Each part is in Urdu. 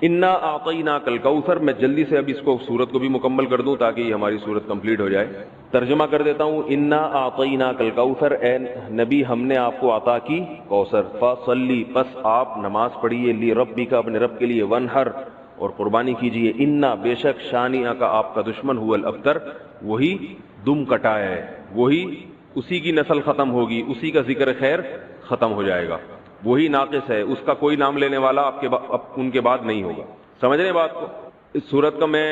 انا اعطیناک الکوثر. میں جلدی سے اب اس کو سورت کو بھی مکمل کر دوں تاکہ یہ ہماری سورت کمپلیٹ ہو جائے. ترجمہ کر دیتا ہوں. انا اعطیناک الکوثر، اے نبی ہم نے آپ کو عطا کی کوثر. فصلی، پس آپ نماز پڑھیے، لربک، اپنے رب کے لیے، ونحر، اور قربانی کیجیے. انا، بے شک، شانئک، آپ کا دشمن، هو الابتر، وہی دم کٹا ہے، وہی اسی کی نسل ختم ہوگی، اسی کا ذکر خیر ختم ہو جائے گا، وہی ناقص ہے، اس کا کوئی نام لینے والا ان کے بعد نہیں ہوگا. سمجھ رہے بات کو؟ اس صورت کا میں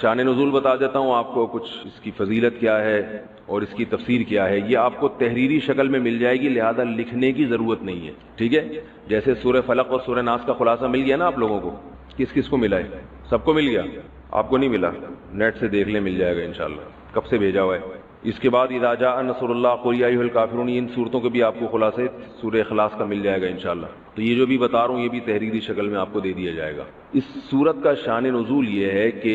شان نزول بتا دیتا ہوں آپ کو، کچھ اس کی فضیلت کیا ہے اور اس کی تفسیر کیا ہے. یہ آپ کو تحریری شکل میں مل جائے گی، لہذا لکھنے کی ضرورت نہیں ہے. ٹھیک ہے؟ جیسے سورہ فلق اور سورہ ناس کا خلاصہ مل گیا نا آپ لوگوں کو. کس کس کو ملا ہے؟ سب کو مل گیا؟ آپ کو نہیں ملا؟ نیٹ سے دیکھ لیں، مل جائے گا انشاءاللہ. کب سے بھیجا ہوا ہے؟ اس کے بعد اذا جاء نصر اللہ قل یا ایھا الکافرون، ان صورتوں کے بھی آپ کو خلاصے سورہ اخلاص کا مل جائے گا انشاءاللہ. تو یہ جو بھی بتا رہا ہوں یہ بھی تحریری شکل میں آپ کو دے دیا جائے گا. اس صورت کا شان نزول یہ ہے کہ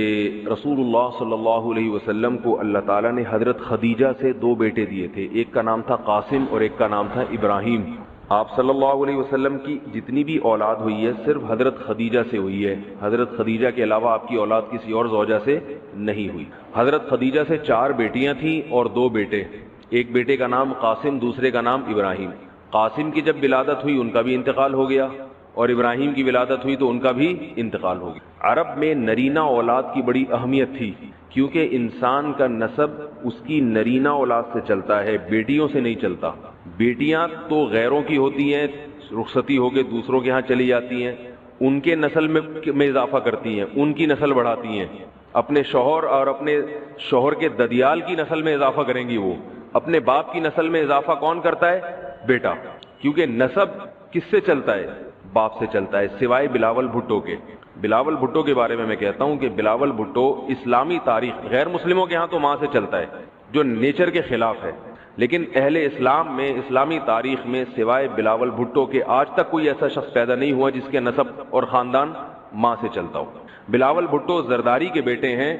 رسول اللہ صلی اللہ علیہ وسلم کو اللہ تعالیٰ نے حضرت خدیجہ سے دو بیٹے دیے تھے. ایک کا نام تھا قاسم اور ایک کا نام تھا ابراہیم. آپ صلی اللہ علیہ وسلم کی جتنی بھی اولاد ہوئی ہے صرف حضرت خدیجہ سے ہوئی ہے. حضرت خدیجہ کے علاوہ آپ کی اولاد کسی اور زوجہ سے نہیں ہوئی. حضرت خدیجہ سے 4 بیٹیاں تھیں اور 2 بیٹے. ایک بیٹے کا نام قاسم، دوسرے کا نام ابراہیم. قاسم کی جب ولادت ہوئی ان کا بھی انتقال ہو گیا، اور ابراہیم کی ولادت ہوئی تو ان کا بھی انتقال ہو گیا. عرب میں نرینہ اولاد کی بڑی اہمیت تھی، کیونکہ انسان کا نسب اس کی نرینہ اولاد سے چلتا ہے، بیٹیوں سے نہیں چلتا. بیٹیاں تو غیروں کی ہوتی ہیں، رخصتی ہو کے دوسروں کے ہاں چلی جاتی ہیں، ان کے نسل میں اضافہ کرتی ہیں، ان کی نسل بڑھاتی ہیں. اپنے شوہر اور اپنے شوہر کے ددیال کی نسل میں اضافہ کریں گی. وہ اپنے باپ کی نسل میں اضافہ کون کرتا ہے؟ بیٹا. کیونکہ نسب کس سے چلتا ہے؟ باپ سے چلتا ہے، سوائے بلاول بھٹو کے. بلاول بھٹو کے بارے میں کہتا ہوں کہ بلاول بھٹو اسلامی تاریخ، غیر مسلموں کے ہاں تو ماں سے چلتا ہے جو نیچر کے خلاف ہے، لیکن اہل اسلام میں، اسلامی تاریخ میں سوائے بلاول بھٹو کے آج تک کوئی ایسا شخص پیدا نہیں ہوا جس کے نسب اور خاندان ماں سے چلتا ہو. بلاول بھٹو زرداری کے بیٹے ہیں،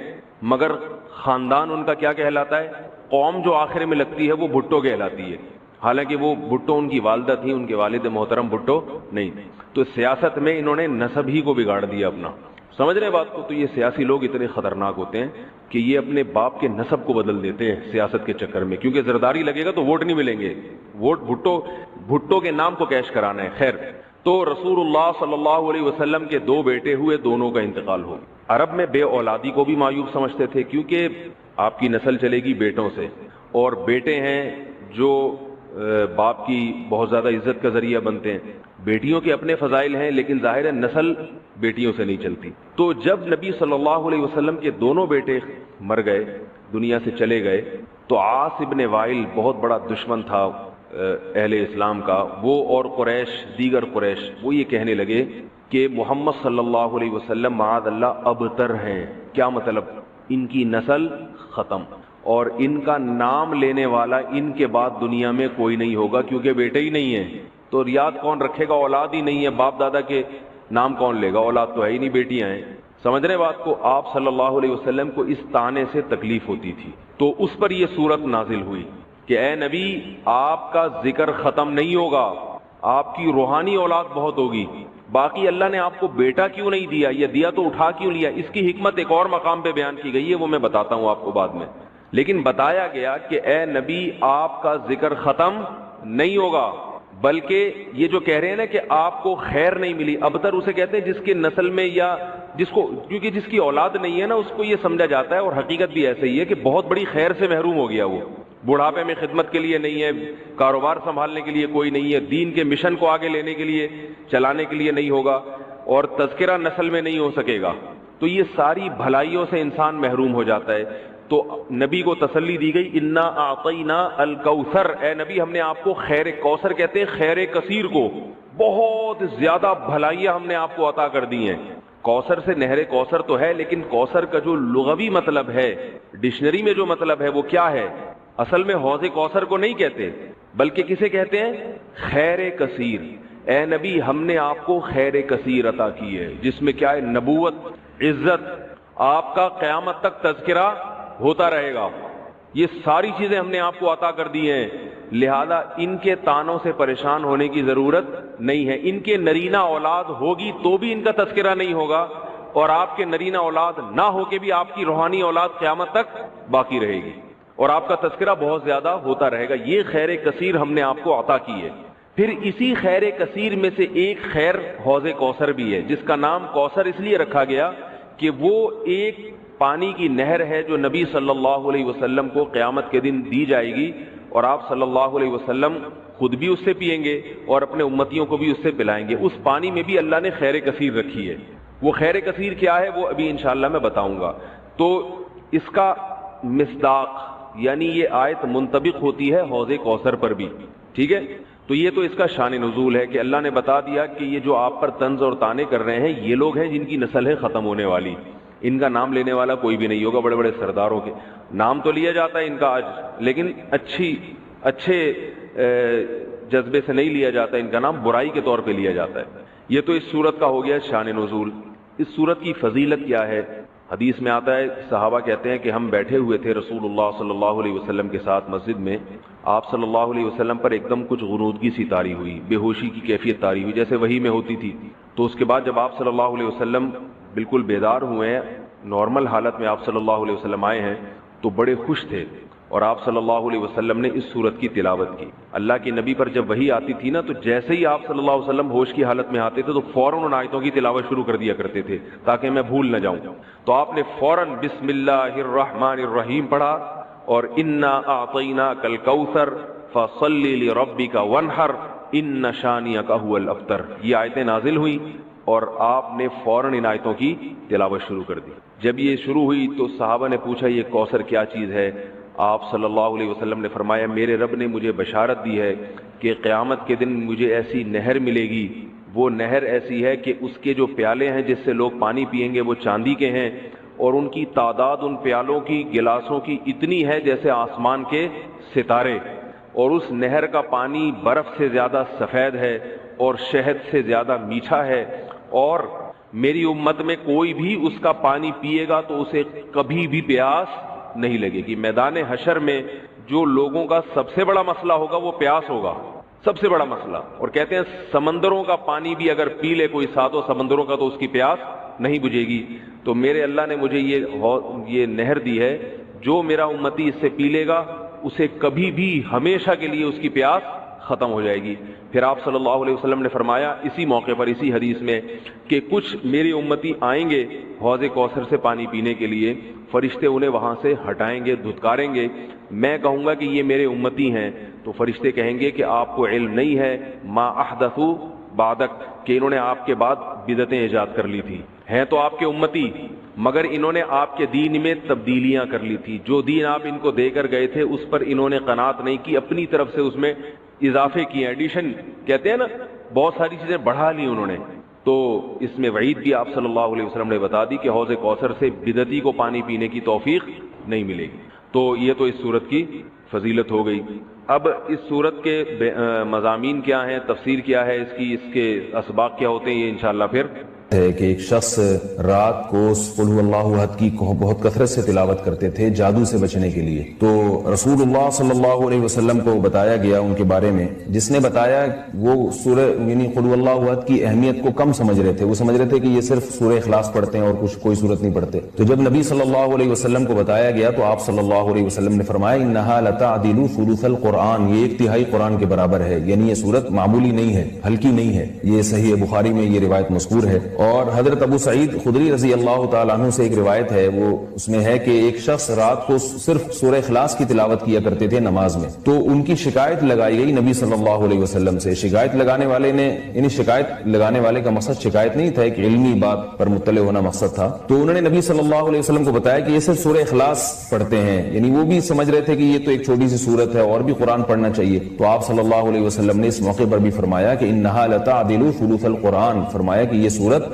مگر خاندان ان کا کیا کہلاتا ہے؟ قوم جو آخر میں لگتی ہے وہ بھٹو کہلاتی ہے. حالانکہ وہ بھٹو ان کی والدہ تھی، ان کے والد محترم بھٹو نہیں. تو سیاست میں انہوں نے نسب ہی کو بگاڑ دیا اپنا. سمجھ رہے بات کو؟ تو یہ سیاسی لوگ اتنے خطرناک ہوتے ہیں کہ یہ اپنے باپ کے نسب کو بدل دیتے ہیں سیاست کے چکر میں، کیونکہ زرداری لگے گا تو ووٹ نہیں ملیں گے. ووٹ بھٹو کے نام کو کیش کرانا ہے. خیر، تو رسول اللہ صلی اللہ علیہ وسلم کے 2 بیٹے ہوئے، دونوں کا انتقال ہو. عرب میں بے اولادی کو بھی معیوب سمجھتے تھے، کیونکہ آپ کی نسل چلے گی بیٹوں سے، اور بیٹے ہیں جو باپ کی بہت زیادہ عزت کا ذریعہ بنتے ہیں. بیٹیوں کے اپنے فضائل ہیں، لیکن ظاہر ہے نسل بیٹیوں سے نہیں چلتی. تو جب نبی صلی اللہ علیہ وسلم کے دونوں بیٹے مر گئے، دنیا سے چلے گئے، تو عاص ابن وائل بہت بڑا دشمن تھا اہل اسلام کا، وہ اور قریش، دیگر قریش، وہ یہ کہنے لگے کہ محمد صلی اللہ علیہ وسلم معاذ اللہ ابتر ہیں. کیا مطلب؟ ان کی نسل ختم، اور ان کا نام لینے والا ان کے بعد دنیا میں کوئی نہیں ہوگا، کیونکہ بیٹے ہی نہیں ہیں. تو ریاض کون رکھے گا؟ اولاد ہی نہیں ہے. باپ دادا کے نام کون لے گا؟ اولاد تو ہے ہی نہیں، بیٹیاں ہیں. سمجھ رہے بات کو؟ آپ صلی اللہ علیہ وسلم کو اس طعنے سے تکلیف ہوتی تھی، تو اس پر یہ صورت نازل ہوئی کہ اے نبی، آپ کا ذکر ختم نہیں ہوگا، آپ کی روحانی اولاد بہت ہوگی. باقی اللہ نے آپ کو بیٹا کیوں نہیں دیا، یہ دیا تو اٹھا کیوں لیا، اس کی حکمت ایک اور مقام پہ بیان کی گئی ہے، وہ میں بتاتا ہوں آپ کو بعد میں. لیکن بتایا گیا کہ اے نبی، آپ کا ذکر ختم نہیں ہوگا، بلکہ یہ جو کہہ رہے ہیں نا کہ آپ کو خیر نہیں ملی، ابتر اسے کہتے ہیں جس کے نسل میں یا جس کو، کیونکہ جس کی اولاد نہیں ہے نا اس کو یہ سمجھا جاتا ہے، اور حقیقت بھی ایسے ہی ہے کہ بہت بڑی خیر سے محروم ہو گیا. وہ بڑھاپے میں خدمت کے لیے نہیں ہے، کاروبار سنبھالنے کے لیے کوئی نہیں ہے، دین کے مشن کو آگے لینے کے لیے، چلانے کے لیے نہیں ہوگا، اور تذکرہ نسل میں نہیں ہو سکے گا. تو یہ ساری بھلائیوں سے انسان محروم ہو جاتا ہے. تو نبی کو تسلی دی گئی، انا اعطینا الکوثر، اے نبی ہم نے آپ کو خیر کوثر کہتے ہیں خیر کثیر کو، بہت زیادہ بھلائیاں ہم نے آپ کو عطا کر دی ہیں. کوثر سے نہر کوثر تو ہے، لیکن کوثر کا جو لغوی مطلب ہے، ڈکشنری میں جو مطلب ہے وہ کیا ہے؟ اصل میں حوض کوثر کو نہیں کہتے، بلکہ کسے کہتے ہیں؟ خیر کثیر. اے نبی ہم نے آپ کو خیر کثیر عطا کی ہے، جس میں کیا ہے؟ نبوت، عزت، آپ کا قیامت تک تذکرہ ہوتا رہے گا. یہ ساری چیزیں ہم نے آپ کو عطا کر دی ہیں، لہذا ان کے تانوں سے پریشان ہونے کی ضرورت نہیں ہے۔ ان کے نرینہ اولاد ہوگی تو بھی ان کا تذکرہ نہیں ہوگا، اور آپ کے نرینہ اولاد نہ ہو کے بھی آپ کی روحانی اولاد قیامت تک باقی رہے گی، اور آپ کا تذکرہ بہت زیادہ ہوتا رہے گا۔ یہ خیر کثیر ہم نے آپ کو عطا کی ہے۔ پھر اسی خیر کثیر میں سے ایک خیر حوض کوثر بھی ہے، جس کا نام کوثر اس لیے رکھا گیا کہ وہ ایک پانی کی نہر ہے جو نبی صلی اللہ علیہ وسلم کو قیامت کے دن دی جائے گی، اور آپ صلی اللہ علیہ وسلم خود بھی اس سے پئیں گے اور اپنے امتیوں کو بھی اس سے پلائیں گے۔ اس پانی میں بھی اللہ نے خیر کثیر رکھی ہے۔ وہ خیر کثیر کیا ہے وہ ابھی انشاءاللہ میں بتاؤں گا۔ تو اس کا مصداق یعنی یہ آیت منطبق ہوتی ہے حوض کوثر پر بھی، ٹھیک ہے؟ تو یہ تو اس کا شان نزول ہے کہ اللہ نے بتا دیا کہ یہ جو آپ پر طنز اور طعنے کر رہے ہیں یہ لوگ ہیں جن کی نسل ہے ختم ہونے والی، ان کا نام لینے والا کوئی بھی نہیں ہوگا۔ بڑے بڑے سرداروں کے نام تو لیا جاتا ہے ان کا آج، لیکن اچھے جذبے سے نہیں لیا جاتا، ان کا نام برائی کے طور پہ لیا جاتا ہے۔ یہ تو اس سورت کا ہو گیا شان نزول۔ اس سورت کی فضیلت کیا ہے؟ حدیث میں آتا ہے، صحابہ کہتے ہیں کہ ہم بیٹھے ہوئے تھے رسول اللہ صلی اللہ علیہ وسلم کے ساتھ مسجد میں، آپ صلی اللہ علیہ وسلم پر ایک دم کچھ غنودگی سی طاری ہوئی، بے ہوشی کی کیفیت طاری ہوئی جیسے وحی میں ہوتی تھی۔ تو اس کے بعد جب آپ صلی اللہ علیہ وسلم بالکل بیدار ہوئے ہیں، نارمل حالت میں آپ صلی اللہ علیہ وسلم آئے ہیں، تو بڑے خوش تھے، اور آپ صلی اللہ علیہ وسلم نے اس سورت کی تلاوت کی۔ اللہ کے نبی پر جب وحی آتی تھی نا، تو جیسے ہی آپ صلی اللہ علیہ وسلم ہوش کی حالت میں آتے تھے تو فوراً ان آیتوں کی تلاوت شروع کر دیا کرتے تھے تاکہ میں بھول نہ جاؤں۔ تو آپ نے فوراً بسم اللہ الرحمن الرحیم پڑھا، اور انا اعطیناک الکوثر فصل لربک وانحر ان شانئک هو الابتر، یہ آیتیں نازل ہوئیں اور آپ نے فوراً ان آیتوں کی تلاوت شروع کر دی۔ جب یہ شروع ہوئی تو صحابہ نے پوچھا یہ کوثر کیا چیز ہے؟ آپ صلی اللہ علیہ وسلم نے فرمایا میرے رب نے مجھے بشارت دی ہے کہ قیامت کے دن مجھے ایسی نہر ملے گی، وہ نہر ایسی ہے کہ اس کے جو پیالے ہیں جس سے لوگ پانی پئیں گے وہ چاندی کے ہیں، اور ان کی تعداد ان پیالوں کی گلاسوں کی اتنی ہے جیسے آسمان کے ستارے، اور اس نہر کا پانی برف سے زیادہ سفید ہے اور شہد سے زیادہ میٹھا ہے، اور میری امت میں کوئی بھی اس کا پانی پیے گا تو اسے کبھی بھی پیاس نہیں لگے گی۔ میدان حشر میں جو لوگوں کا سب سے بڑا مسئلہ ہوگا وہ پیاس ہوگا، سب سے بڑا مسئلہ۔ اور کہتے ہیں سمندروں کا پانی بھی اگر پی لے کوئی ساتوں سمندروں کا تو اس کی پیاس نہیں بجھے گی۔ تو میرے اللہ نے مجھے یہ نہر دی ہے، جو میرا امتی اس سے پی لے گا اسے کبھی بھی ہمیشہ کے لیے اس کی پیاس ختم ہو جائے گی۔ پھر آپ صلی اللہ علیہ وسلم نے فرمایا اسی موقع پر اسی حدیث میں کہ کچھ میری امتی آئیں گے حوض کوثر سے پانی پینے کے لیے، فرشتے انہیں وہاں سے ہٹائیں گے، دھتکاریں گے، میں کہوں گا کہ یہ میرے امتی ہیں، تو فرشتے کہیں گے کہ آپ کو علم نہیں ہے ما احدثوا بعدک، کہ انہوں نے آپ کے بعد بدعتیں ایجاد کر لی تھی، ہیں تو آپ کے امتی مگر انہوں نے آپ کے دین میں تبدیلیاں کر لی تھی، جو دین آپ ان کو دے کر گئے تھے اس پر انہوں نے قناعت نہیں کی، اپنی طرف سے اس میں اضافے کیے، ایڈیشن کہتے ہیں نا، بہت ساری چیزیں بڑھا لی انہوں نے۔ تو اس میں وعید بھی آپ صلی اللہ علیہ وسلم نے بتا دی کہ حوض کوثر سے بدعتی کو پانی پینے کی توفیق نہیں ملے گی۔ تو یہ تو اس صورت کی فضیلت ہو گئی۔ اب اس صورت کے مضامین کیا ہیں، تفسیر کیا ہے اس کی، اس کے اسباق کیا ہوتے ہیں، یہ انشاءاللہ پھر ہے کہ ایک شخص رات کو قل هو اللہ احد کی بہت کثرت سے تلاوت کرتے تھے جادو سے بچنے کے لیے، تو رسول اللہ صلی اللہ علیہ وسلم کو بتایا گیا ان کے بارے میں، جس نے بتایا وہ سورہ یعنی قل هو اللہ احد کی اہمیت کو کم سمجھ رہے تھے، وہ سمجھ رہے تھے کہ یہ صرف سورہ اخلاص پڑھتے ہیں اور کچھ کوئی صورت نہیں پڑھتے۔ تو جب نبی صلی اللہ علیہ وسلم کو بتایا گیا تو آپ صلی اللہ علیہ وسلم نے فرمایا انہا لتعدل ثلث القرآن، یہ ایک تہائی قرآن کے برابر ہے، یعنی یہ صورت معمولی نہیں ہے، ہلکی نہیں ہے۔ یہ صحیح بخاری میں یہ روایت مذکور ہے۔ اور حضرت ابو سعید خدری رضی اللہ تعالیٰ عنہ سے ایک روایت ہے، وہ اس میں ہے کہ ایک شخص رات کو صرف سورہ اخلاص کی تلاوت کیا کرتے تھے نماز میں، تو ان کی شکایت لگائی گئی نبی صلی اللہ علیہ وسلم سے۔ شکایت لگانے والے نے یعنی شکایت لگانے والے کا مقصد شکایت نہیں تھا، ایک علمی بات پر مطلع ہونا مقصد تھا، تو انہوں نے نبی صلی اللہ علیہ وسلم کو بتایا کہ یہ صرف سورہ اخلاص پڑھتے ہیں، یعنی وہ بھی سمجھ رہے تھے کہ یہ تو ایک چھوٹی سی سورت ہے اور بھی قرآن پڑھنا چاہیے۔ تو آپ صلی اللہ علیہ وسلم نے اس موقع پر بھی فرمایا کہ انہا لتعدل ثلث القرآن، فرمایا کہ یہ سورت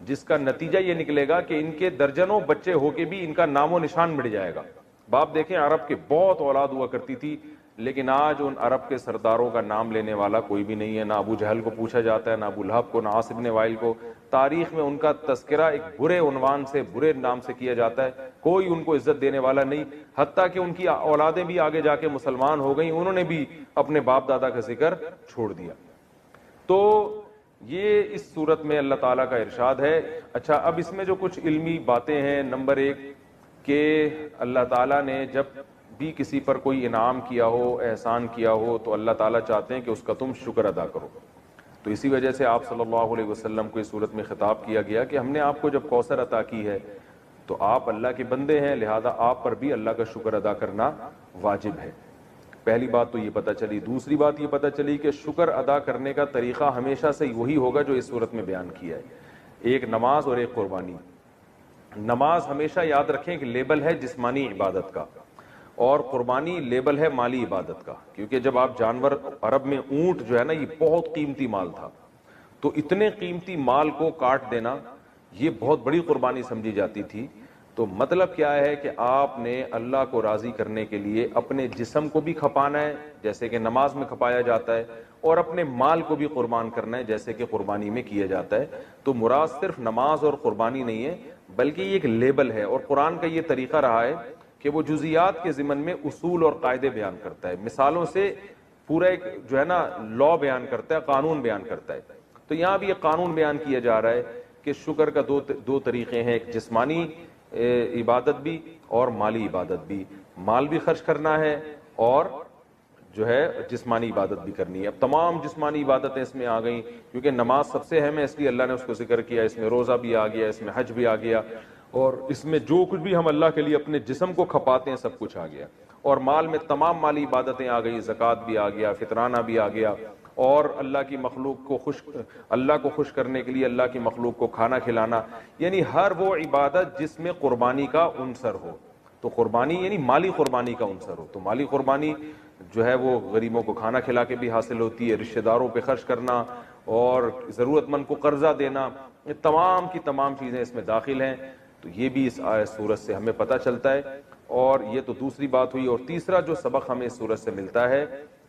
جس کا نتیجہ یہ نکلے گا کہ ان کے درجنوں بچے ہو کے بھی ان کا نام و نشان مٹ جائے گا. باپ دیکھیں عرب کے بہت اولاد ہوا کرتی تھی, لیکن آج ان عرب کے سرداروں کا نام لینے والا کوئی بھی نہیں ہے. نہ ابو جہل کو پوچھا جاتا ہے, نہ ابو لہب کو, نہ عاص بن وائل کو. تاریخ میں ان کا تذکرہ ایک برے عنوان سے, برے نام سے کیا جاتا ہے. کوئی ان کو عزت دینے والا نہیں, حتیٰ کہ ان کی اولادیں بھی آگے جا کے مسلمان ہو گئیں, انہوں نے بھی اپنے باپ دادا کا ذکر چھوڑ دیا. تو یہ اس صورت میں اللہ تعالیٰ کا ارشاد ہے. اچھا, اب اس میں جو کچھ علمی باتیں ہیں. نمبر ایک کہ اللہ تعالیٰ نے جب بھی کسی پر کوئی انعام کیا ہو, احسان کیا ہو, تو اللہ تعالیٰ چاہتے ہیں کہ اس کا تم شکر ادا کرو. تو اسی وجہ سے آپ صلی اللہ علیہ وسلم کو اس صورت میں خطاب کیا گیا کہ ہم نے آپ کو جب کوثر عطا کی ہے تو آپ اللہ کے بندے ہیں, لہذا آپ پر بھی اللہ کا شکر ادا کرنا واجب ہے. پہلی بات تو یہ پتہ چلی. دوسری بات یہ پتہ چلی کہ شکر ادا کرنے کا طریقہ ہمیشہ سے وہی ہوگا جو اس صورت میں بیان کیا ہے, ایک نماز اور ایک قربانی. نماز ہمیشہ یاد رکھیں کہ لیبل ہے جسمانی عبادت کا, اور قربانی لیبل ہے مالی عبادت کا. کیونکہ جب آپ جانور, عرب میں اونٹ جو ہے نا یہ بہت قیمتی مال تھا, تو اتنے قیمتی مال کو کاٹ دینا یہ بہت بڑی قربانی سمجھی جاتی تھی. تو مطلب کیا ہے کہ آپ نے اللہ کو راضی کرنے کے لیے اپنے جسم کو بھی کھپانا ہے جیسے کہ نماز میں کھپایا جاتا ہے, اور اپنے مال کو بھی قربان کرنا ہے جیسے کہ قربانی میں کیا جاتا ہے. تو مراد صرف نماز اور قربانی نہیں ہے, بلکہ یہ ایک لیبل ہے. اور قرآن کا یہ طریقہ رہا ہے کہ وہ جزیات کے ضمن میں اصول اور قاعدے بیان کرتا ہے, مثالوں سے پورا ایک جو ہے نا لا بیان کرتا ہے, قانون بیان کرتا ہے. تو یہاں بھی ایک قانون بیان کیا جا رہا ہے کہ شکر کا دو طریقے ہیں, ایک جسمانی عبادت بھی اور مالی عبادت بھی. مال بھی خرچ کرنا ہے اور جو ہے جسمانی عبادت بھی کرنی ہے. اب تمام جسمانی عبادتیں اس میں آ گئیں, کیونکہ نماز سب سے اہم ہے اس لیے اللہ نے اس کو ذکر کیا. اس میں روزہ بھی آ گیا, اس میں حج بھی آ گیا, اور اس میں جو کچھ بھی ہم اللہ کے لیے اپنے جسم کو کھپاتے ہیں سب کچھ آ گیا. اور مال میں تمام مالی عبادتیں آ گئی, زکوٰۃ بھی آ گیا, فطرانہ بھی آ گیا, اور اللہ کی مخلوق کو اللہ کو خوش کرنے کے لیے اللہ کی مخلوق کو کھانا کھلانا, یعنی ہر وہ عبادت جس میں قربانی کا عنصر ہو. تو قربانی یعنی مالی قربانی کا عنصر ہو. تو مالی قربانی جو ہے وہ غریبوں کو کھانا کھلا کے بھی حاصل ہوتی ہے, رشتہ داروں پہ خرچ کرنا اور ضرورت مند کو قرضہ دینا, یہ تمام کی تمام چیزیں اس میں داخل ہیں. تو یہ بھی اس سورت سے ہمیں پتہ چلتا ہے. اور یہ تو دوسری بات ہوئی. اور تیسرا جو سبق ہمیں اس سورت سے ملتا ہے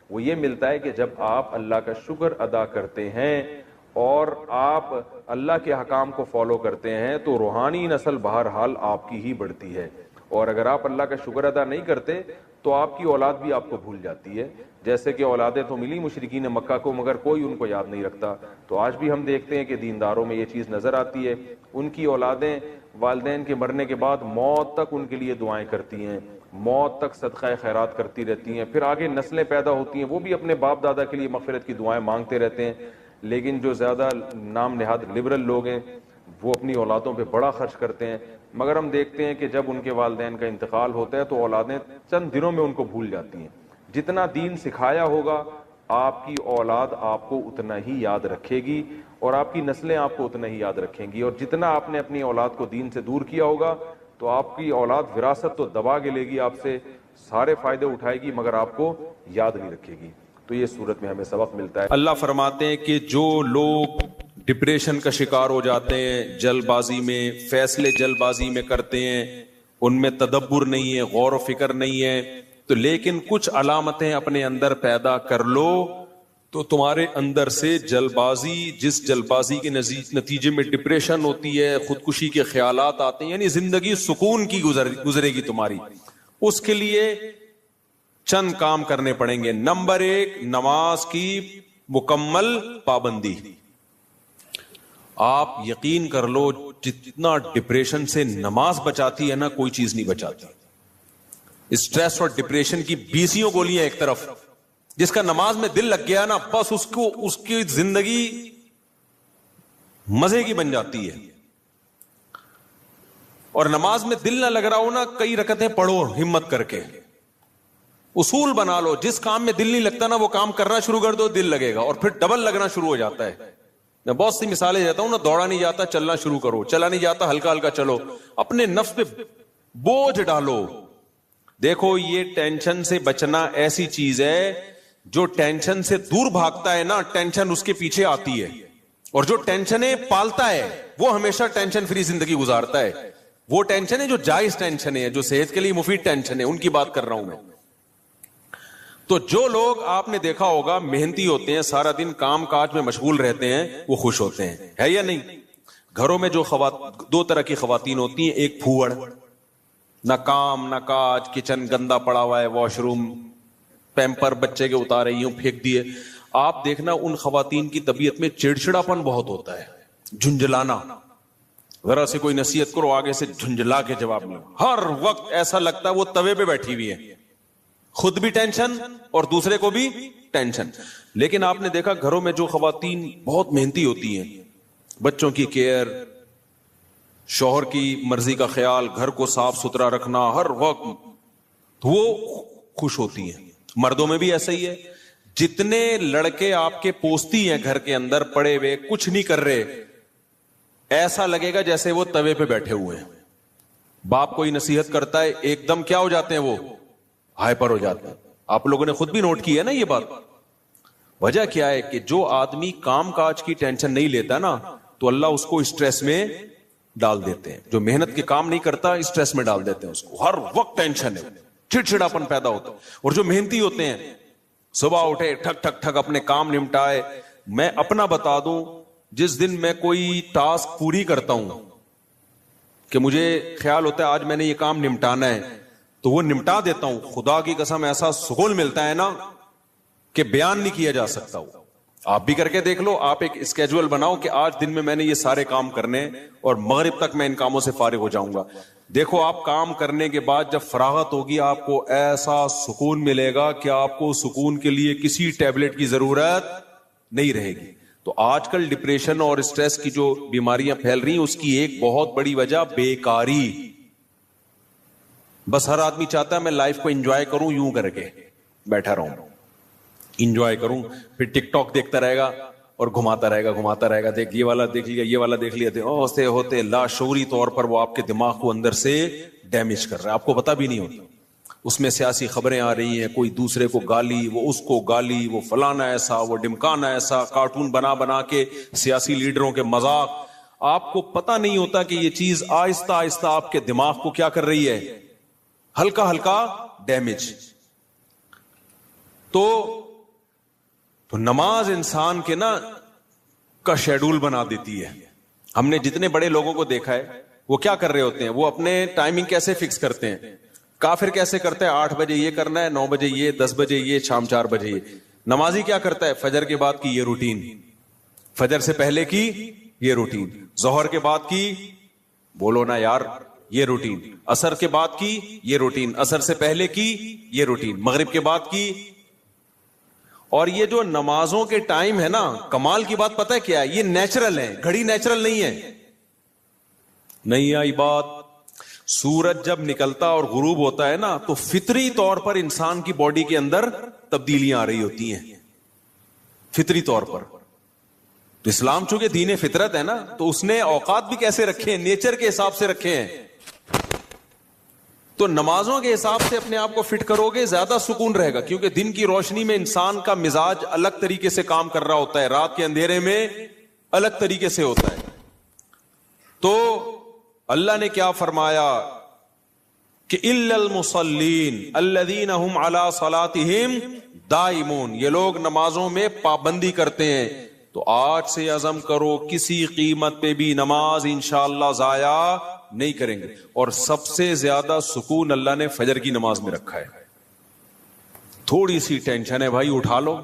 وہ یہ ملتا ہے کہ جب آپ اللہ کا شکر ادا کرتے ہیں اور آپ اللہ کے احکام کو فالو کرتے ہیں تو روحانی نسل بہرحال آپ کی ہی بڑھتی ہے. اور اگر آپ اللہ کا شکر ادا نہیں کرتے تو آپ کی اولاد بھی آپ کو بھول جاتی ہے. جیسے کہ اولادیں تو ملی مشرکین مکہ کو, مگر کوئی ان کو یاد نہیں رکھتا. تو آج بھی ہم دیکھتے ہیں کہ دینداروں میں یہ چیز نظر آتی ہے, ان کی اولادیں والدین کے مرنے کے بعد موت تک ان کے لیے دعائیں کرتی ہیں, موت تک صدقہ خیرات کرتی رہتی ہیں. پھر آگے نسلیں پیدا ہوتی ہیں, وہ بھی اپنے باپ دادا کے لیے مغفرت کی دعائیں مانگتے رہتے ہیں. لیکن جو زیادہ نام نہاد لبرل لوگ ہیں وہ اپنی اولادوں پہ بڑا خرچ کرتے ہیں, مگر ہم دیکھتے ہیں کہ جب ان کے والدین کا انتقال ہوتا ہے تو اولادیں چند دنوں میں ان کو بھول جاتی ہیں. جتنا دین سکھایا ہوگا آپ کی اولاد آپ کو اتنا ہی یاد رکھے گی, اور آپ کی نسلیں آپ کو اتنا ہی یاد رکھیں گی. اور جتنا آپ نے اپنی اولاد کو دین سے دور کیا ہوگا تو آپ کی اولاد وراثت تو دبا کے لے گی, آپ سے سارے فائدے اٹھائے گی, مگر آپ کو یاد نہیں رکھے گی. تو یہ صورت میں ہمیں سبق ملتا ہے. اللہ فرماتے ہیں کہ جو لوگ ڈپریشن کا شکار ہو جاتے ہیں, جلد بازی میں فیصلے جلد بازی میں کرتے ہیں, ان میں تدبر نہیں ہے, غور و فکر نہیں ہے, تو لیکن کچھ علامتیں اپنے اندر پیدا کر لو تو تمہارے اندر سے جلد بازی, جس جلد بازی کے نتیجے میں ڈپریشن ہوتی ہے, خودکشی کے خیالات آتے ہیں, یعنی زندگی سکون کی گزرے گی تمہاری. اس کے لیے چند کام کرنے پڑیں گے. نمبر 1, نماز کی مکمل پابندی. آپ یقین کر لو جتنا ڈپریشن سے نماز بچاتی ہے نا, کوئی چیز نہیں بچاتی. اسٹریس اور ڈپریشن کی 20 گولیاں ایک طرف, جس کا نماز میں دل لگ گیا نا بس اس کی زندگی مزے کی بن جاتی ہے. اور نماز میں دل نہ لگ رہا ہو نا, کئی رکعتیں پڑھو ہمت کر کے, اصول بنا لو. جس کام میں دل نہیں لگتا نا وہ کام کرنا شروع کر دو, دل لگے گا, اور پھر ڈبل لگنا شروع ہو جاتا ہے. میں بہت سی مثالیں دیتا ہوں نا, دوڑا نہیں جاتا چلنا شروع کرو, چلا نہیں جاتا ہلکا ہلکا چلو, اپنے نفس پہ بوجھ ڈالو. دیکھو یہ ٹینشن سے بچنا ایسی چیز ہے, جو ٹینشن سے دور بھاگتا ہے نا ٹینشن اس کے پیچھے آتی ہے, اور جو ٹینشنیں پالتا ہے وہ ہمیشہ ٹینشن فری زندگی گزارتا ہے. وہ ٹینشن ہے جو جائز ٹینشن ہے, جو صحت کے لیے مفید ٹینشن ہے, ان کی بات کر رہا ہوں میں. تو جو لوگ آپ نے دیکھا ہوگا محنتی ہوتے ہیں, سارا دن کام کاج میں مشغول رہتے ہیں, وہ خوش ہوتے ہیں, ہے یا نہیں؟ گھروں میں جو دو طرح کی خواتین ہوتی ہیں, ایک پھوڑ, نہ کام نہ کاج, کچن گندا پڑا ہوا ہے, واش روم پیمپر بچے کے اتارے یوں پھینک دیے. آپ دیکھنا ان خواتین کی طبیعت میں چڑچڑاپن بہت ہوتا ہے, جھنجھلانا. ذرا سے کوئی نصیحت کرو آگے سے جھنجھلا کے جواب میں, ہر وقت ایسا لگتا ہے وہ توے پہ بیٹھی ہوئی ہے, خود بھی ٹینشن اور دوسرے کو بھی ٹینشن. لیکن آپ نے دیکھا گھروں میں جو خواتین بہت محنتی ہوتی ہیں, بچوں کی کیئر, شوہر کی مرضی کا خیال, گھر کو صاف ستھرا رکھنا ہر وقت, وہ خوش ہوتی ہیں. مردوں میں بھی ایسا ہی ہے. جتنے لڑکے آپ کے پوستی ہیں گھر کے اندر پڑے ہوئے کچھ نہیں کر رہے, ایسا لگے گا جیسے وہ توے پہ بیٹھے ہوئے ہیں. باپ کوئی نصیحت کرتا ہے ایک دم کیا ہو جاتے ہیں, وہ ہائپر ہو جاتے ہیں. آپ لوگوں نے خود بھی نوٹ کی ہے نا یہ بات. وجہ کیا ہے کہ جو آدمی کام کاج کی ٹینشن نہیں لیتا نا, تو اللہ اس کو اسٹریس میں ڈال دیتے ہیں. جو محنت کے کام نہیں کرتا اسٹریس میں ڈال دیتے ہیں اس کو, ہر وقت ٹینشن ہے, چڑچڑاپن پیدا ہوتا ہے. اور جو محنتی ہوتے ہیں صبح اٹھے ٹھک ٹھک ٹھک اپنے کام نمٹائے. میں اپنا بتا دوں, جس دن میں کوئی ٹاسک پوری کرتا ہوں کہ مجھے خیال ہوتا ہے آج میں نے یہ کام نمٹانا ہے, تو وہ نمٹا دیتا ہوں. خدا کی قسم ایسا سکون ملتا ہے نا کہ بیان نہیں کیا جا سکتا. آپ بھی کر کے دیکھ لو. آپ ایک اسکیجول بناؤ کہ آج دن میں نے یہ سارے کام کرنے اور مغرب تک میں ان کاموں سے فارغ ہو جاؤں گا. دیکھو آپ کام کرنے کے بعد جب فراغت ہوگی آپ کو ایسا سکون ملے گا کہ آپ کو سکون کے لیے کسی ٹیبلٹ کی ضرورت نہیں رہے گی. تو آج کل ڈپریشن اور اسٹریس کی جو بیماریاں پھیل رہی ہیں اس کی ایک بہت بڑی وجہ بیکاری. بس ہر آدمی چاہتا ہے میں لائف کو انجوائے کروں, یوں کر کے بیٹھا رہوں, انجوائے کروں, پھر ٹک ٹاک دیکھتا رہے گا اور گھماتا رہے گا, دیکھ یہ والا دیکھ لیا, یہ والا دیکھ لیا. ہوتے لاشعوری طور پر وہ آپ کے دماغ کو اندر سے ڈیمیج کر رہا ہے, آپ کو پتا بھی نہیں ہوتا. اس میں سیاسی خبریں آ رہی ہیں, کوئی دوسرے کو گالی, وہ اس کو گالی, وہ فلانا ایسا, وہ ڈمکانا ایسا, کارٹون بنا کے سیاسی لیڈروں کے مذاق. آپ کو پتا نہیں ہوتا کہ یہ چیز آہستہ آہستہ آپ کے دماغ کو کیا کر رہی ہے, ہلکا ہلکا ڈیمیج. تو نماز انسان کے نا کا شیڈول بنا دیتی ہے. ہم نے جتنے بڑے لوگوں کو دیکھا ہے وہ کیا کر رہے ہوتے ہیں, وہ اپنے ٹائمنگ کیسے فکس کرتے ہیں. کافر کیسے کرتے ہیں, 8 بجے یہ کرنا ہے, 9 بجے یہ, 10 بجے یہ, شام 4 بجے یہ. نمازی کیا کرتا ہے, فجر کے بعد کی یہ روٹین, فجر سے پہلے کی یہ روٹین, ظہر کے بعد کی, بولو نا یار, یہ روٹین, عصر کے بعد کی یہ روٹین, عصر سے پہلے کی یہ روٹین, مغرب کے بعد کی. اور یہ جو نمازوں کے ٹائم ہے نا, کمال کی بات پتہ ہے کیا ہے, یہ نیچرل ہے, گھڑی نیچرل نہیں ہے. نہیں آئی بات. سورج جب نکلتا اور غروب ہوتا ہے نا, تو فطری طور پر انسان کی باڈی کے اندر تبدیلیاں آ رہی ہوتی ہیں, فطری طور پر. تو اسلام چونکہ دین فطرت ہے نا, تو اس نے اوقات بھی کیسے رکھے ہیں, نیچر کے حساب سے رکھے ہیں. تو نمازوں کے حساب سے اپنے آپ کو فٹ کرو گے زیادہ سکون رہے گا, کیونکہ دن کی روشنی میں انسان کا مزاج الگ طریقے سے کام کر رہا ہوتا ہے, رات کے اندھیرے میں الگ طریقے سے ہوتا ہے. تو اللہ نے کیا فرمایا کہ الا المصلین الذین هم علی صلاتهم دائمون, یہ لوگ نمازوں میں پابندی کرتے ہیں. تو آج سے عزم کرو کسی قیمت پہ بھی نماز انشاءاللہ ضائع نہیں کریں گے. اور سب سے زیادہ سکون اللہ نے فجر کی نماز میں رکھا ہے. تھوڑی سی ٹینشن ہے بھائی, اٹھا لو,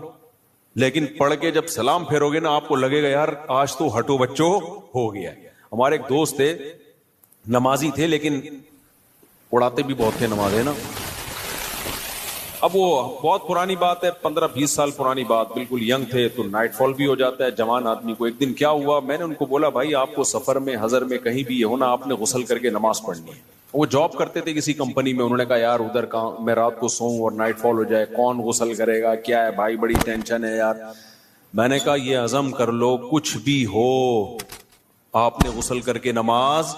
لیکن پڑھ کے جب سلام پھیرو گے نا آپ کو لگے گا یار آج تو ہٹو بچو ہو گیا. ہمارے ایک دوست تھے, نمازی تھے لیکن اڑاتے بھی بہت تھے نماز, ہے نا. اب وہ بہت پرانی بات ہے, 15-20 سال پرانی بات, بالکل ینگ تھے, تو نائٹ فال بھی ہو جاتا ہے جوان آدمی کو. ایک دن کیا ہوا, میں نے ان کو بولا بھائی آپ کو سفر میں حضر میں کہیں بھی یہ ہونا, آپ نے غسل کر کے نماز پڑھنی ہے. وہ جاب کرتے تھے کسی کمپنی میں, انہوں نے کہا یار ادھر کہاں میں رات کو سوؤں اور نائٹ فال ہو جائے, کون غسل کرے گا, کیا ہے بھائی بڑی ٹینشن ہے یار. میں نے کہا یہ عزم کر لو کچھ بھی ہو آپ نے غسل کر کے نماز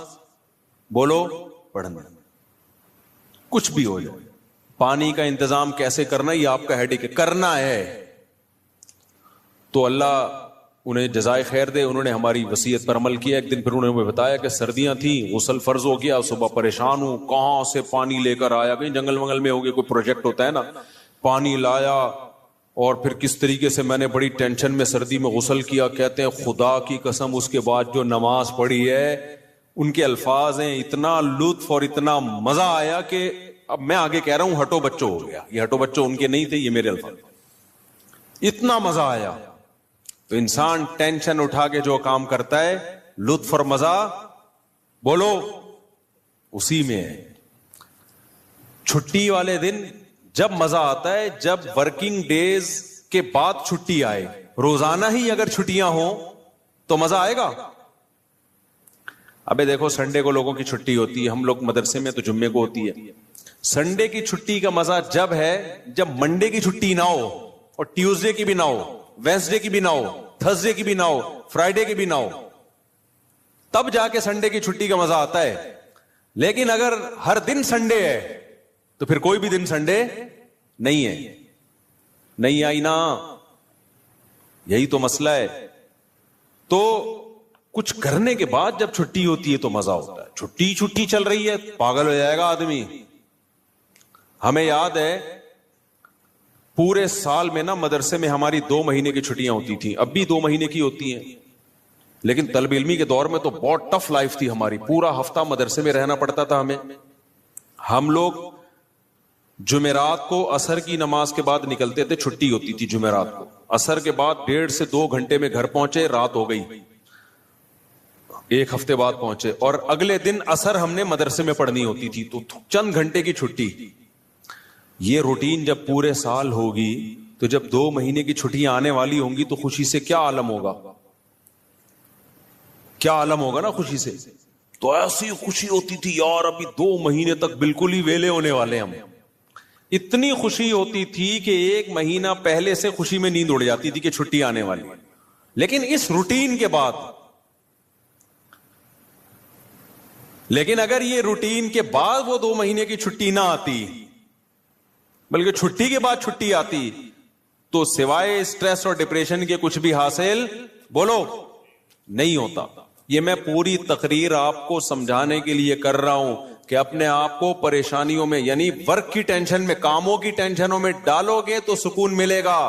بولو پڑھنا, کچھ بھی ہو جائے. پانی کا انتظام کیسے کرنا یہ آپ کا ہیڈک ہے, کرنا ہے. تو اللہ انہیں جزائے خیر دے, انہوں نے ہماری وصیت پر عمل کیا. ایک دن پھر انہوں نے بتایا کہ سردیاں تھیں, غسل فرض ہو گیا, صبح پریشان ہوں, کہاں سے پانی لے کر آیا, کہیں جنگل منگل میں ہو گیا, کوئی پروجیکٹ ہوتا ہے نا, پانی لایا اور پھر کس طریقے سے میں نے بڑی ٹینشن میں سردی میں غسل کیا. کہتے ہیں خدا کی قسم اس کے بعد جو نماز پڑھی ہے, ان کے الفاظ ہیں, اتنا لطف اور اتنا مزہ آیا کہ اب میں آگے کہہ رہا ہوں ہٹو بچوں ہو گیا. یہ ہٹو بچوں ان کے نہیں تھے, یہ میرے الفاظ. اتنا مزہ آیا. تو انسان ٹینشن اٹھا کے جو کام کرتا ہے, لطف اور مزہ بولو اسی میں ہے. چھٹی والے دن جب مزہ آتا ہے جب ورکنگ ڈیز کے بعد چھٹی آئے. روزانہ ہی اگر چھٹیاں ہوں تو مزہ آئے گا. ابے دیکھو سنڈے کو لوگوں کی چھٹی ہوتی ہے, ہم لوگ مدرسے میں تو جمعے کو ہوتی ہے. سنڈے کی چھٹی کا مزہ جب ہے جب منڈے کی چھٹی نہ ہو, اور ٹیوزڈے کی بھی نہ ہو, وینسڈے کی بھی نہ ہو, تھرسڈے کی بھی نہ ہو, فرائیڈے کی بھی نہ ہو, تب جا کے سنڈے کی چھٹی کا مزہ آتا ہے. لیکن اگر ہر دن سنڈے ہے تو پھر کوئی بھی دن سنڈے نہیں ہے. نہیں آئی نا, یہی تو مسئلہ ہے. تو کچھ کرنے کے بعد جب چھٹی ہوتی ہے تو مزہ ہوتا ہے. چھٹی چل رہی ہے, پاگل ہو جائے گا آدمی. ہمیں یاد ہے پورے سال میں نا مدرسے میں ہماری 2 مہینے کی چھٹیاں ہوتی تھیں, اب بھی 2 مہینے کی ہوتی ہیں. لیکن طلب علمی کے دور میں تو بہت ٹف لائف تھی ہماری, پورا ہفتہ مدرسے میں رہنا پڑتا تھا ہمیں. ہم لوگ جمعرات کو عصر کی نماز کے بعد نکلتے تھے, چھٹی ہوتی تھی جمعرات کو. عصر کے بعد 1.5 سے 2 گھنٹے میں گھر پہنچے, رات ہو گئی. 1 ہفتے بعد پہنچے, اور اگلے دن عصر ہم نے مدرسے میں پڑھنی ہوتی تھی, تو چند گھنٹے کی چھٹی. یہ روٹین جب پورے سال ہوگی تو جب 2 مہینے کی چھٹیاں آنے والی ہوں گی تو خوشی سے کیا عالم ہوگا, کیا عالم ہوگا نا خوشی سے. تو ایسی خوشی ہوتی تھی یار, ابھی 2 مہینے تک بالکل ہی ویلے ہونے والے ہم. اتنی خوشی ہوتی تھی کہ 1 مہینہ پہلے سے خوشی میں نیند اڑ جاتی تھی کہ چھٹی آنے والی. لیکن اس روٹین کے بعد, لیکن اگر یہ روٹین کے بعد وہ 2 مہینے کی چھٹی نہ آتی بلکہ چھٹی کے بعد چھٹی آتی تو سوائے اسٹریس اور ڈپریشن کے کچھ بھی حاصل بولو نہیں ہوتا. یہ میں پوری تقریر آپ کو سمجھانے کے لیے کر رہا ہوں کہ اپنے آپ کو پریشانیوں میں, یعنی ورک کی ٹینشن میں, کاموں کی ٹینشنوں میں ڈالو گے تو سکون ملے گا,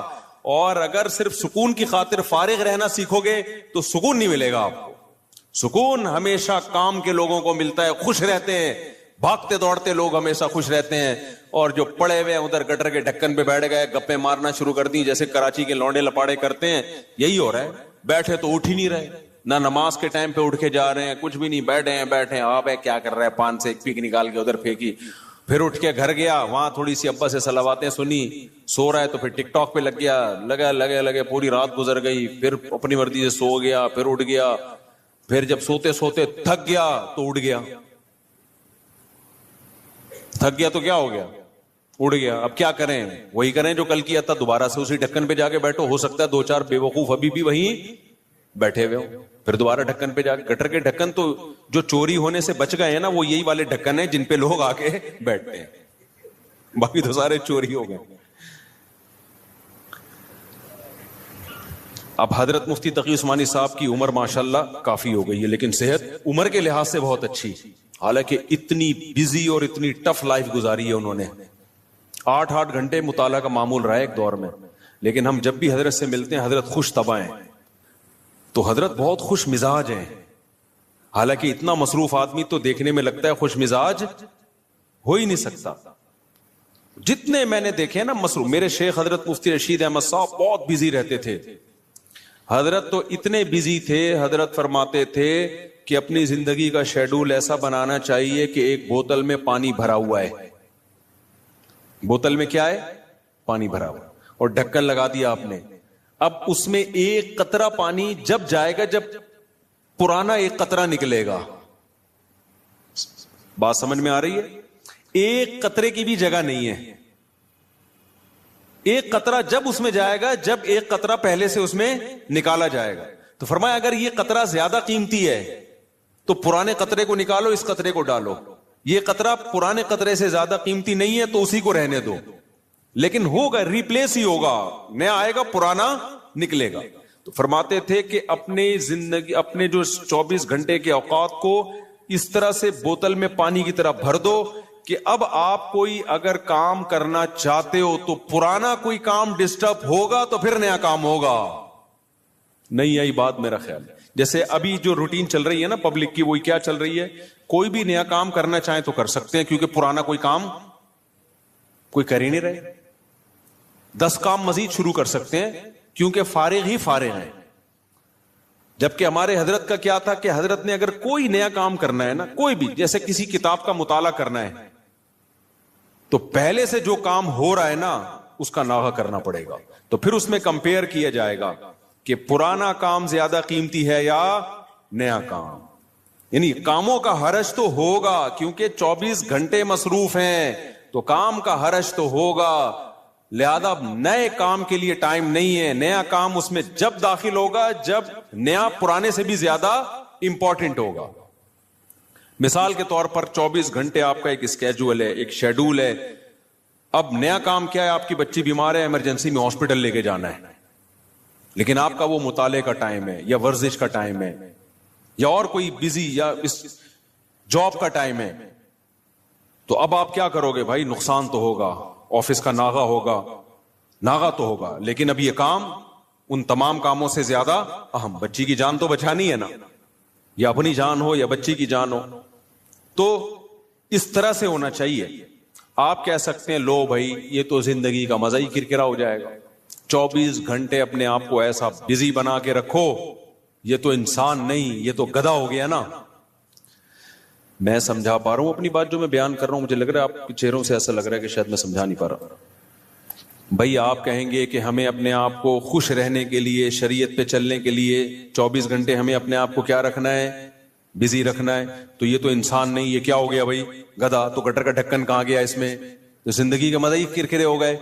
اور اگر صرف سکون کی خاطر فارغ رہنا سیکھو گے تو سکون نہیں ملے گا آپ کو. سکون ہمیشہ کام کے لوگوں کو ملتا ہے, خوش رہتے ہیں, بھاگتے دوڑتے لوگ ہمیشہ خوش رہتے ہیں. اور جو پڑے ہوئے ادھر گٹر کے ڈھکن پہ بیٹھ گئے, گپے مارنا شروع کر دی جیسے کراچی کے لونڈے لپاڑے کرتے ہیں, یہی ہو رہا ہے. بیٹھے تو اٹھ ہی نہیں رہے, نہ نماز کے ٹائم پہ اٹھ کے جا رہے ہیں, کچھ بھی نہیں, بیٹھے ہیں. آپ کیا کر رہے ہیں, پان سے ایک پیک نکال کے ادھر پھینکی, پھر اٹھ کے گھر گیا, وہاں تھوڑی سی ابا سے صلواتیں سنی, سو رہا ہے تو پھر ٹک ٹاک پہ لگ گیا, لگے پوری رات گزر گئی. پھر اپنی مرضی سے سو گیا, پھر اٹھ گیا, پھر جب سوتے سوتے تھک گیا تو اٹھ گیا. تھک گیا تو کیا ہو گیا, اڑ گیا. اب کیا کریں, وہی کریں جو کل کیا تھا, دوبارہ سے اسی ڈھکن پہ جا کے بیٹھو. ہو سکتا ہے 2-4 بے وقوف ابھی بھی وہیں بیٹھے ہوئے ہو, پھر دوبارہ ڈھکن پہ جا کے. گٹر کے ڈھکن تو جو چوری ہونے سے بچ گئے ہیں نا, وہ یہی والے ڈھکن ہیں جن پہ لوگ آ کے بیٹھتے ہیں, باقی تو سارے چوری ہو گئے. اب حضرت مفتی تقی عثمانی صاحب کی عمر ماشاءاللہ کافی ہو گئی ہے, لیکن صحت عمر کے لحاظ سے بہت اچھی. حالانکہ اتنی بزی اور اتنی ٹف لائف گزاری ہے انہوں نے, 8 گھنٹے مطالعہ کا معمول رہا ہے ایک دور میں. لیکن ہم جب بھی حضرت سے ملتے ہیں حضرت خوش طبع ہیں, تو حضرت بہت خوش مزاج ہیں. حالانکہ اتنا مصروف آدمی تو دیکھنے میں لگتا ہے خوش مزاج ہو ہی نہیں سکتا. جتنے میں نے دیکھے نا مصروف, میرے شیخ حضرت مفتی رشید احمد صاحب بہت بزی رہتے تھے. حضرت تو اتنے بزی تھے, حضرت فرماتے تھے کہ اپنی زندگی کا شیڈول ایسا بنانا چاہیے کہ ایک بوتل میں پانی بھرا ہوا ہے, بوتل میں کیا ہے, پانی بھرا ہوا, اور ڈھکن لگا دیا آپ نے. اب اس میں ایک قطرہ پانی جب جائے گا جب پرانا ایک قطرہ نکلے گا. بات سمجھ میں آ رہی ہے؟ ایک قطرے کی بھی جگہ نہیں ہے. ایک قطرہ جب اس میں جائے گا جب ایک قطرہ پہلے سے اس میں نکالا جائے گا. تو فرمایا اگر یہ قطرہ زیادہ قیمتی ہے تو پرانے قطرے کو نکالو, اس قطرے کو ڈالو. یہ قطرہ پرانے قطرے سے زیادہ قیمتی نہیں ہے تو اسی کو رہنے دو, لیکن ہوگا, ریپلیس ہی ہوگا, نیا آئے گا, پرانا نکلے گا. تو تو فرماتے تھے کہ اپنے زندگی اپنے جو 24 گھنٹے کے اوقات کو اس طرح سے بوتل میں پانی کی طرح بھر دو کہ اب آپ کوئی اگر کام کرنا چاہتے ہو تو پرانا کوئی کام ڈسٹرب ہوگا تو پھر نیا کام ہوگا. نہیں آئی بات میرا خیال. جیسے ابھی جو روٹین چل رہی ہے نا پبلک کی, وہی کیا چل رہی ہے, کوئی بھی نیا کام کرنا چاہیں تو کر سکتے ہیں کیونکہ پرانا کوئی کام کوئی کر ہی نہیں رہے. 10 کام مزید شروع کر سکتے ہیں کیونکہ فارغ ہی فارغ ہیں. جبکہ ہمارے حضرت کا کیا تھا کہ حضرت نے اگر کوئی نیا کام کرنا ہے نا, کوئی بھی, جیسے کسی کتاب کا مطالعہ کرنا ہے تو پہلے سے جو کام ہو رہا ہے نا اس کا ناغہ کرنا پڑے گا. تو پھر اس میں کمپیئر کیا جائے گا کہ پرانا کام زیادہ قیمتی ہے یا نیا کام. یعنی کاموں کا حرج تو ہوگا کیونکہ 24 گھنٹے مصروف ہیں تو کام کا حرج تو ہوگا, لہذا نئے کام کے لیے ٹائم نہیں ہے. نیا کام اس میں جب داخل ہوگا جب نیا پرانے سے بھی زیادہ امپورٹنٹ ہوگا. مثال کے طور پر 24 گھنٹے آپ کا ایک اسکیجول ہے, ایک شیڈول ہے. اب نیا کام کیا ہے, آپ کی بچی بیمار ہے, ایمرجنسی میں ہاسپٹل لے کے جانا ہے, لیکن آپ کا وہ مطالعے کا ٹائم ہے یا ورزش کا ٹائم ہے یا اور کوئی بزی یا جاب کا ٹائم ہے. تو اب آپ کیا کرو گے بھائی, نقصان تو ہوگا, آفس کا ناغہ ہوگا, ناغہ تو ہوگا, لیکن اب یہ کام ان تمام کاموں سے زیادہ اہم. بچی کی جان تو بچانی ہے نا, یا اپنی جان ہو یا بچی کی جان ہو. تو اس طرح سے ہونا چاہیے. آپ کہہ سکتے ہیں لو بھائی یہ تو زندگی کا مزہ ہی کرکرا ہو جائے گا, 24 گھنٹے اپنے آپ کو ایسا بزی بنا کے رکھو, یہ تو انسان نہیں, یہ تو گدھا ہو گیا نا. میں سمجھا پا رہا ہوں اپنی بات جو میں بیان کر رہا ہوں, مجھے لگ رہا ہے آپ کے چہروں سے ایسا لگ رہا ہے کہ شاید میں سمجھا نہیں پا رہا. بھائی آپ کہیں گے کہ ہمیں اپنے آپ کو خوش رہنے کے لیے, شریعت پہ چلنے کے لیے 24 گھنٹے ہمیں اپنے آپ کو کیا رکھنا ہے, بزی رکھنا ہے. تو یہ تو انسان نہیں, یہ کیا ہو گیا بھائی, گدھا. تو گٹر کا ڈھکن کہاں گیا اس میں, تو زندگی کا مزہ ہی کرکرے ہو گئے.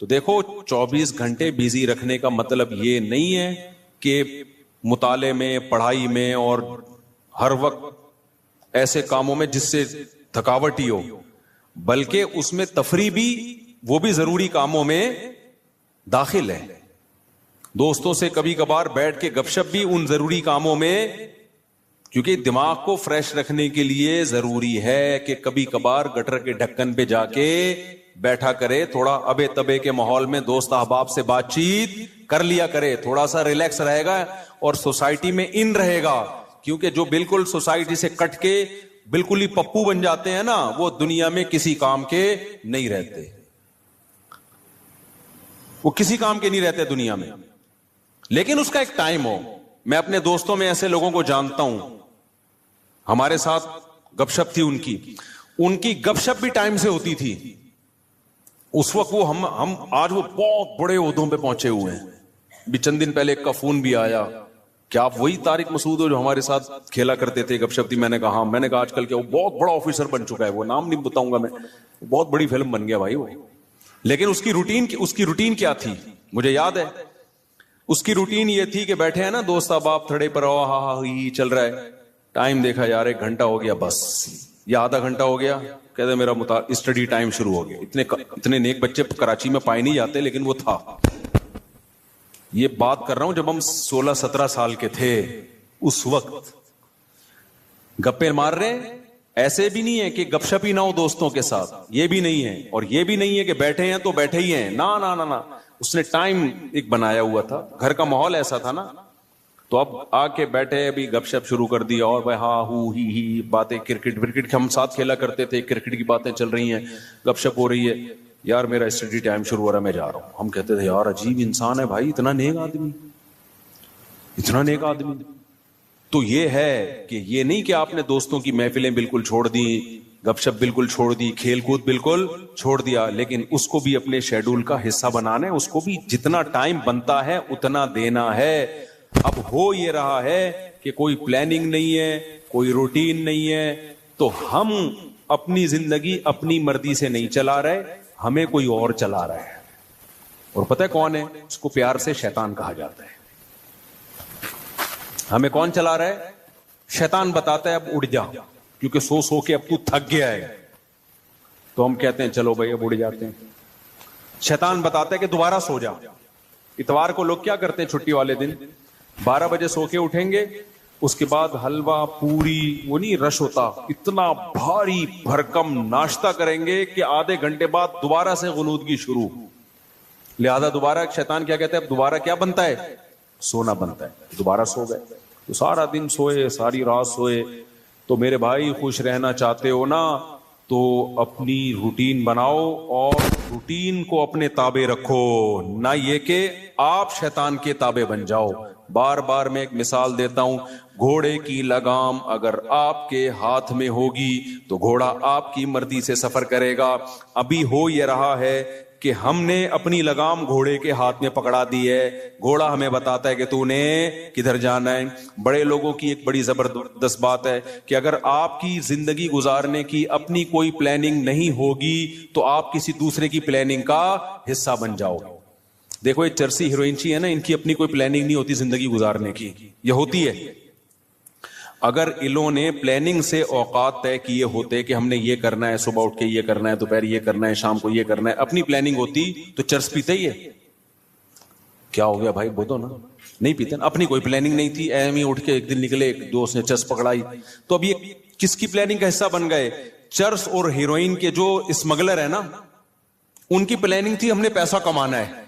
تو دیکھو 24 گھنٹے بزی رکھنے کا مطلب یہ نہیں ہے کہ مطالعے میں, پڑھائی میں اور ہر وقت ایسے کاموں میں جس سے تھکاوٹ ہی ہو, بلکہ اس میں تفریح بھی, وہ بھی ضروری کاموں میں داخل ہے. دوستوں سے کبھی کبھار بیٹھ کے گپ شپ بھی ان ضروری کاموں میں, کیونکہ دماغ کو فریش رکھنے کے لیے ضروری ہے کہ کبھی کبھار گٹر کے ڈھکن پہ جا کے بیٹھا کرے, تھوڑا ابے تبے کے ماحول میں دوست احباب سے بات چیت کر لیا کرے, تھوڑا سا ریلیکس رہے گا اور سوسائٹی میں ان رہے گا. کیونکہ جو بالکل سوسائٹی سے کٹ کے بالکل ہی پپو بن جاتے ہیں نا, وہ دنیا میں کسی کام کے نہیں رہتے, وہ کسی کام کے نہیں رہتے دنیا میں. لیکن اس کا ایک ٹائم ہو. میں اپنے دوستوں میں ایسے لوگوں کو جانتا ہوں, ہمارے ساتھ گپ شپ تھی ان کی گپ شپ بھی ٹائم سے ہوتی تھی. اس وقت وہ ہم آج وہ بہت بڑے عہدوں پہ پہنچے ہوئے ہیں. بھی چند دن پہلے ایک کا فون بھی آیا, کیا آپ وہی طارق مسعود ہو جو ہمارے ساتھ کھیلا کرتے تھے, گپ شپ تھی. میں نے کہا ہاں. میں نے کہا آج کل کیا وہ بہت بڑا آفیسر بن چکا ہے, وہ نام نہیں بتاؤں گا میں, بہت بڑی فلم بن گیا بھائی وہ. لیکن اس کی روٹین کیا تھی مجھے یاد ہے. اس کی روٹین یہ تھی کہ بیٹھے ہیں نا دوست احباب تھڑے پر, ہاں ہاں ہی چل رہا ہے. ٹائم دیکھا یار 1 گھنٹہ ہو گیا بس, یا آدھا گھنٹہ ہو گیا, کہتے میرا اسٹڈی ٹائم شروع ہو گیا. اتنے نیک بچے کراچی میں پائے نہیں جاتے, لیکن وہ تھا. یہ بات کر رہا ہوں جب ہم 16-17 سال کے تھے. اس وقت گپے مار رہے ہیں. ایسے بھی نہیں ہے کہ گپ شپ ہی نہ ہو دوستوں کے ساتھ, یہ بھی نہیں ہے. اور یہ بھی نہیں ہے کہ بیٹھے ہیں تو بیٹھے ہی ہیں, نا نا نا نا. اس نے ٹائم ایک بنایا ہوا تھا, گھر کا ماحول ایسا تھا نا. تو اب آ کے بیٹھے, ابھی گپ شپ شروع کر دی, اور بھائی ہاں ہو ہی باتیں, کرکٹ ہم ساتھ کھیلا کرتے تھے, کرکٹ کی باتیں چل رہی ہیں, گپ شپ ہو رہی ہے. یار میرا اسٹڈی ٹائم شروع ہو رہا ہے, میں جا رہا ہوں. ہم کہتے تھے یار عجیب انسان ہے بھائی, اتنا نیک آدمی, اتنا نیک آدمی. تو یہ ہے کہ یہ نہیں کہ آپ نے دوستوں کی محفلیں بالکل چھوڑ دی, گپ شپ بالکل چھوڑ دی, کھیل کود بالکل چھوڑ دیا, لیکن اس کو بھی اپنے شیڈول کا حصہ بنانا ہے. اس کو بھی جتنا ٹائم بنتا ہے اتنا دینا ہے. اب ہو یہ رہا ہے کہ کوئی پلاننگ نہیں ہے, کوئی روٹین نہیں ہے, تو ہم اپنی زندگی اپنی مرضی سے نہیں چلا رہے, ہمیں کوئی اور چلا رہا ہے. اور پتہ ہے کون ہے؟ اس کو پیار سے شیطان کہا جاتا ہے. ہمیں کون چلا رہا ہے؟ شیطان بتاتا ہے اب اڑ جا, کیونکہ سو کے اب تو تھک گیا ہے. تو ہم کہتے ہیں چلو بھائی اب اڑ جاتے ہیں. شیطان بتاتا ہے کہ دوبارہ سو جا. اتوار کو لوگ کیا کرتے ہیں چھٹی والے دن؟ 12 بجے سو کے اٹھیں گے, اس کے بعد حلوہ پوری, وہ نہیں رش ہوتا, اتنا بھاری بھرکم ناشتہ کریں گے کہ آدھے گھنٹے بعد دوبارہ سے غنودگی شروع. لہذا دوبارہ شیطان کیا کہتا ہے, اب دوبارہ کیا بنتا ہے؟ سونا بنتا ہے. دوبارہ سو گئے تو سارا دن سوئے, ساری رات سوئے. تو میرے بھائی خوش رہنا چاہتے ہو نا تو اپنی روٹین بناؤ اور روٹین کو اپنے تابع رکھو, نہ یہ کہ آپ شیطان کے تابع بن جاؤ. بار بار میں ایک مثال دیتا ہوں, گھوڑے کی لگام اگر آپ کے ہاتھ میں ہوگی تو گھوڑا آپ کی مرضی سے سفر کرے گا. ابھی ہو یہ رہا ہے کہ ہم نے اپنی لگام گھوڑے کے ہاتھ میں پکڑا دی ہے, گھوڑا ہمیں بتاتا ہے کہ تو نے کدھر جانا ہے. بڑے لوگوں کی ایک بڑی زبردست بات ہے کہ اگر آپ کی زندگی گزارنے کی اپنی کوئی پلاننگ نہیں ہوگی تو آپ کسی دوسرے کی پلاننگ کا حصہ بن جاؤ. دیکھو یہ چرسی ہیروئنچی ہے نا, ان کی اپنی کوئی پلاننگ نہیں ہوتی زندگی گزارنے کی, یہ ہوتی ہے. اگر انہوں نے پلاننگ سے اوقات طے کیے ہوتے کہ ہم نے یہ کرنا ہے, صبح اٹھ کے یہ کرنا ہے, دوپہر یہ کرنا ہے, شام کو یہ کرنا ہے, اپنی پلاننگ ہوتی تو چرس پیتے ہی ہے. کیا ہو گیا بھائی, بولو نا, نہیں پیتے نا. اپنی کوئی پلاننگ نہیں تھی, ایم ہی اٹھ کے ایک دن نکلے, ایک دوست نے چرس پکڑائی. تو اب یہ کس کی پلاننگ کا حصہ بن گئے؟ چرس اور ہیروئن کے جو اسمگلر ہے نا, ان کی پلاننگ تھی ہم نے پیسہ کمانا ہے,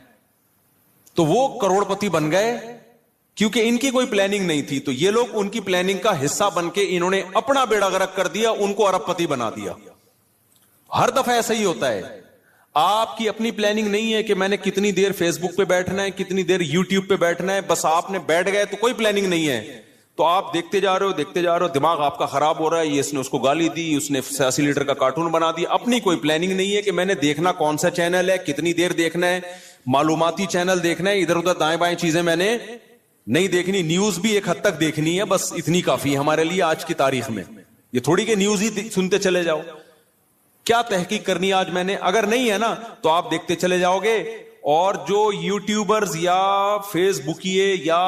تو وہ کروڑ پتی بن گئے کیونکہ ان کی کوئی پلاننگ نہیں تھی. تو یہ لوگ ان کی پلاننگ کا حصہ بن کے انہوں نے اپنا بیڑا غرق کر دیا, ان کو ارب پتی بنا دیا. ہر دفعہ ایسا ہی ہوتا ہے. آپ کی اپنی پلاننگ نہیں ہے کہ میں نے کتنی دیر فیس بک پہ بیٹھنا ہے, کتنی دیر یوٹیوب پہ بیٹھنا ہے, بس آپ نے بیٹھ گئے تو کوئی پلاننگ نہیں ہے. تو آپ دیکھتے جا رہے ہو, دماغ آپ کا خراب ہو رہا ہے. یہ اس نے اس کو گالی دی, اس نے 86 لیٹر کا کارٹون بنا دیا. اپنی کوئی پلاننگ نہیں ہے کہ میں نے دیکھنا کون سا چینل ہے, کتنی دیر دیکھنا ہے, معلوماتی چینل دیکھنا ہے, ادھر ادھر دائیں بائیں چیزیں میں نے نہیں دیکھنی. نیوز بھی ایک حد تک دیکھنی ہے, بس اتنی کافی ہے ہمارے لیے آج کی تاریخ میں. یہ تھوڑی کہ نیوز ہی سنتے چلے جاؤ. کیا تحقیق کرنی آج میں نے؟ اگر نہیں ہے نا تو آپ دیکھتے چلے جاؤ گے. اور جو یوٹیوبرز یا فیس بکیے یا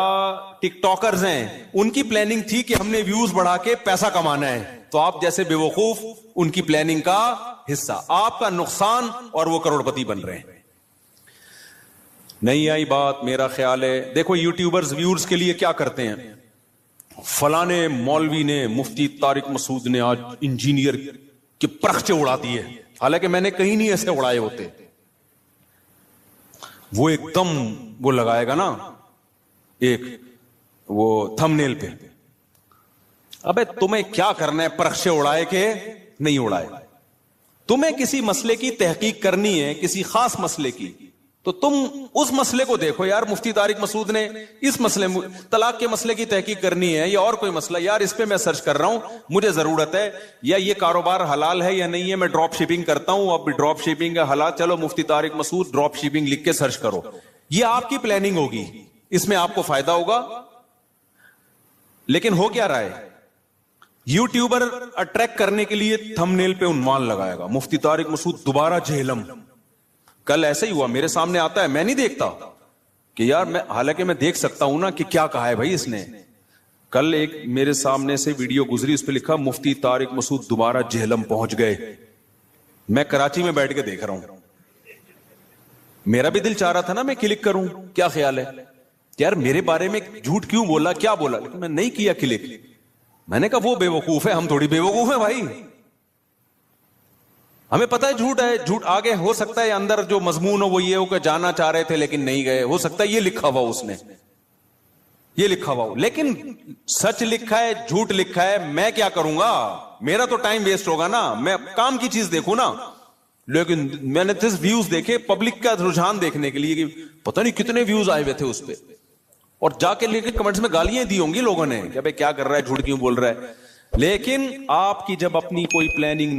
ٹک ٹاکرز ہیں, ان کی پلاننگ تھی کہ ہم نے ویوز بڑھا کے پیسہ کمانا ہے, تو آپ جیسے بے وقوف ان کی پلاننگ کا حصہ, آپ کا نقصان, اور وہ کروڑ پتی بن رہے ہیں. نہیں آئی بات؟ میرا خیال ہے دیکھو یوٹیوبرز ویورز کے لیے کیا کرتے ہیں. فلانے مولوی نے, مفتی طارق مسعود نے آج انجینئر کے پرخچے اڑا دیے, حالانکہ میں نے کہیں نہیں ایسے اڑائے ہوتے. وہ ایک دم وہ لگائے گا نا ایک وہ تھم نیل پہ, ابے تمہیں کیا کرنا ہے پرخچے اڑائے کے نہیں اڑائے. تمہیں کسی مسئلے کی تحقیق کرنی ہے, کسی خاص مسئلے کی, تو تم اس مسئلے کو دیکھو. یار مفتی طارق مسعود نے اس مسئلے طلاق کے مسئلے کی تحقیق کرنی ہے, یا اور کوئی مسئلہ, یار اس پہ میں سرچ کر رہا ہوں, مجھے ضرورت ہے, یا یہ کاروبار حلال ہے یا نہیں ہے, میں ڈراپ شپنگ کرتا ہوں, اب ڈراپ شپنگ ہے حلال, چلو مفتی طارق مسعود ڈراپ شپنگ لکھ کے سرچ کرو. یہ آپ کی پلاننگ ہوگی, اس میں آپ کو فائدہ ہوگا. لیکن ہو کیا رہا ہے, یوٹیوبر اٹریکٹ کرنے کے لیے تھم نیل پہ عنوان لگائے گا, مفتی طارق مسعود دوبارہ جہلم. کل ایسا ہی ہوا, میرے سامنے آتا ہے, میں نہیں دیکھتا کہ یار میں, حالانکہ میں دیکھ سکتا ہوں نا کہ کیا کہا ہے بھائی اس نے. کل ایک میرے سامنے سے ویڈیو گزری, اس پہ لکھا مفتی طارق مسعود دوبارہ جہلم پہنچ گئے. میں کراچی میں بیٹھ کے دیکھ رہا ہوں, میرا بھی دل چاہ رہا تھا نا میں کلک کروں, کیا خیال ہے یار میرے بارے میں جھوٹ کیوں بولا, کیا بولا, لیکن میں نہیں کیا کلک. میں نے کہا وہ بے وقوف ہے, ہم تھوڑی بے وقوف ہیں بھائی, ہمیں پتہ ہے جھوٹ ہے. جھوٹ آگے ہو سکتا ہے اندر جو مضمون ہو وہ یہ ہو کہ جانا چاہ رہے تھے لیکن نہیں گئے, ہو سکتا ہے یہ لکھا ہوا اس نے, یہ لکھا ہوا ہو, لیکن سچ لکھا ہے جھوٹ لکھا ہے, میں کیا کروں گا, میرا تو ٹائم ویسٹ ہوگا نا, میں کام کی چیز دیکھوں نا. لیکن میں نے ویوز دیکھے پبلک کا رجحان دیکھنے کے لیے کہ پتہ نہیں کتنے ویوز آئے ہوئے تھے اس پہ, اور جا کے لے کے کمنٹس میں گالیاں دی ہوں گی لوگوں نے کہ بھائی کیا کر رہا ہے, جھوٹ کیوں بول رہا ہے. لیکن آپ کی جب اپنی کوئی پلاننگ